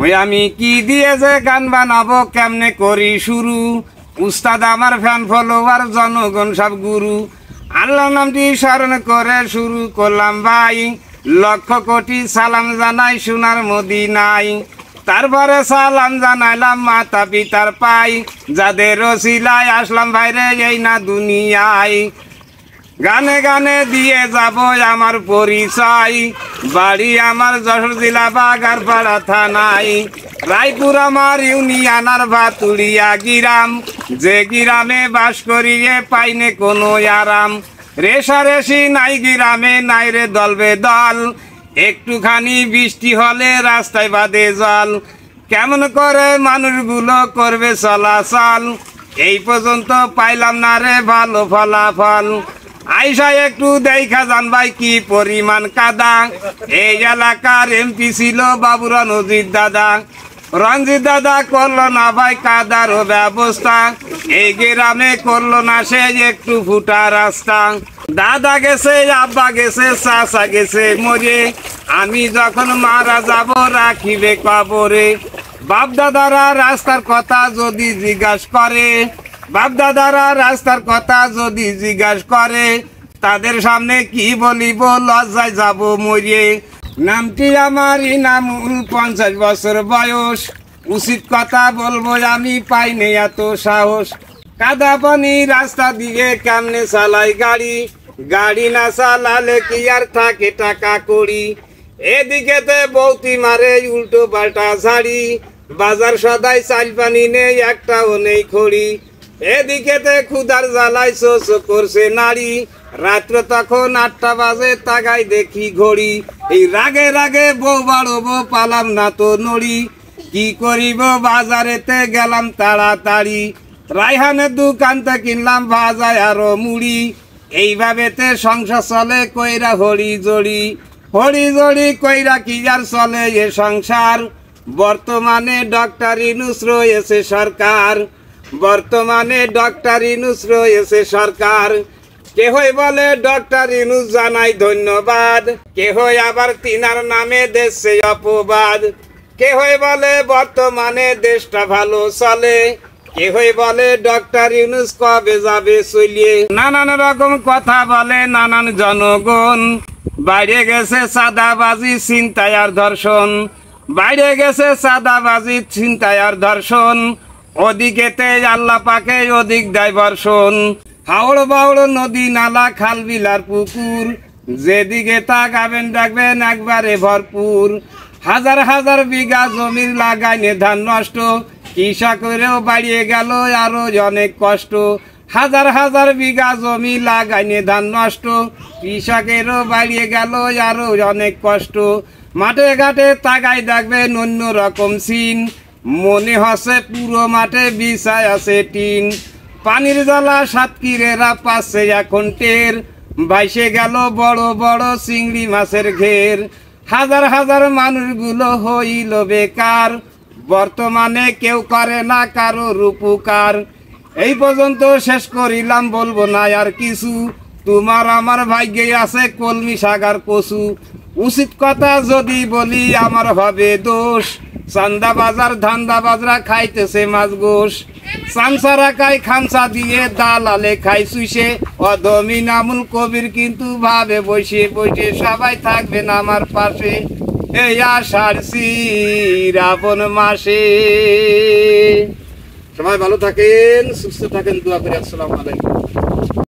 ওই আমি কি দিয়ে যে গান বানাবো, কেমনে করি শুরু? উস্তাদ আমার ফ্যান ফলোয়ার, জনগণ সব গুরু। আল্লাহ নামটি স্মরণ করে শুরু করলাম ভাই, লক্ষ কোটি সালাম জানাই সোনার মদিনায়। তারপরে সালাম জানাইলাম মাতা পিতার পাই, যাদের ওসিলায় আসলাম ভাইরে এই না দুনিয়ায়। গানে গানে দিয়ে যাব আমার পরিচয়, বাড়ি আমার যশোর জেলা বাগারপাড়া থানায়। রায়পুর আমার ইউনিয়ন আর ভাতুড়িয়া গিরাম, যে গিরামে বাস করিয়ে পাইনে কোনো আরাম। রেশারেশি নাই গিরামে, নাই রে দলবে দল, একটুখানি বৃষ্টি হলে রাস্তায় বাঁধে জল। কেমন করে মানুষগুলো করবে চলাচল, এই পর্যন্ত পাইলাম না রে ভালো ফলাফল। আইসা একটু দেখা যান ভাই কি পরিমাণ কাদা, এই এলাকার এমপি ছিল বাবুরা নজির দাদা। রঞ্জিত দাদা করলো না ভাই কাদারও ব্যবস্থা, এই গ্রামে করলো না সে একটু ফুটা রাস্তা। দাদা গেছে, আব্বা গেছে, চাচা গেছে মরে, আমি যখন মারা যাব রাখিবে কবরে। বাপ দাদারা রাস্তার কথা যদি জিজ্ঞাসা করে, বাপ দাদারা রাস্তার কথা যদি জিজ্ঞাসা করে, তাদের সামনে কি বলিব, লজ্জায় যাব মরে। নামটি আমার ইনামুল, 50 বছর বয়স, উচিত কথা বলবো আমি পাইনি এত সাহস। কাদা পানি রাস্তা দিয়ে কেমনে চালাই গাড়ি, গাড়ি না চালালে কি আর থাকে টাকা করি। এদিকেতে বৌতি মারে উল্টো পাল্টা ঝাড়ি, বাজার সদাই চাল পানি নেই একটাও নেই খড়ি। এদিকেতে ক্ষুধার জ্বালাই শোষ করছে নারী, রাত্র তখন 8টা বাজে, তাকাই দেখি ঘড়ি। এই রাগে রাগে বউ বাড়বো, পালাম না তো নড়ি, কি করিব বাজারেতে গেলাম তাড়াতাড়ি। রায়হানের দোকানতে কিনলাম ভাজায় আরো মুড়ি, এইভাবেতে সংসার চলে কইরা হরি জড়ি। হরি জড়ি কইরা কি আর চলে এ সংসার, বর্তমানে ডক্টর ইউনূস রয়েছে সরকার, বর্তমানে ডক্টর ইউনূস রয়েছে সরকার। কেহই বলে ডক্টর ইউনূস জানাই ধন্যবাদ, কেহই আবার তিনার নামে দেশে অপবাদ। কেহই বলে বর্তমানে দেশটা ভালো চলে, কেহই বলে ডক্টর ইউনূস কবে যাবে চলিয়ে। নানান রকম কথা বলে নানান জনগণ, বাইরে গেছে চাঁদাবাজি ছিনতাই আর ধর্ষণ, বাইরে গেছে চাঁদাবাজি ছিনতাই আর ধর্ষণ। ওদিকেতে আল্লাহ পাকে অধিক দেয় বর্ষণ, হাওড় বাউড় নদী নালা খাল বিলার পুকুর, যেদিকে তাকাবেন দেখবেন একবারে ভরপুর। হাজার হাজার বিঘা জমির লাগাইনে ধান নষ্ট, কৃষকেরও বাড়িয়ে গেল আরো অনেক কষ্ট। হাজার হাজার বিঘা জমি লাগাইনে ধান নষ্ট, কৃষকেরও বাড়িয়ে গেল আরো অনেক কষ্ট। মাঠে ঘাটে তাকাই দেখবেন অন্য রকম সিন, মনে হচ্ছে পুরো মাঠে বিছায় আছে টিন। পানির জ্বালা সাতক্ষীরেরা পাচ্ছে এখন টের, ভাইসে গেল বড় বড় চিংড়ি মাছের ঘের। হাজার হাজার মানুষগুলো হইল বেকার, বর্তমানে কেউ করে না কারোর উপকার। এই পর্যন্ত শেষ করিলাম, বলবো না আর কিছু। তোমার আমার ভাগ্যে আছে কলমি শাগার কচু, উচিত কথা যদি বলি আমার হবে দোষ। চান্দা বাজার ধান্দা বাজরা খাইতেছে মাছ গোস, সামসারা খাই খামসা দিয়ে দালালে খাই চুষে। অধমি নামুল কবির কিন্তু ভাবে বসে বসে, সবাই থাকবেন আমার পাশে এই আষাঢ় শ্রাবণ মাসে। সবাই ভালো থাকেন, সুস্থ থাকেন, দোয়া করি। আসসালামু আলাইকুম।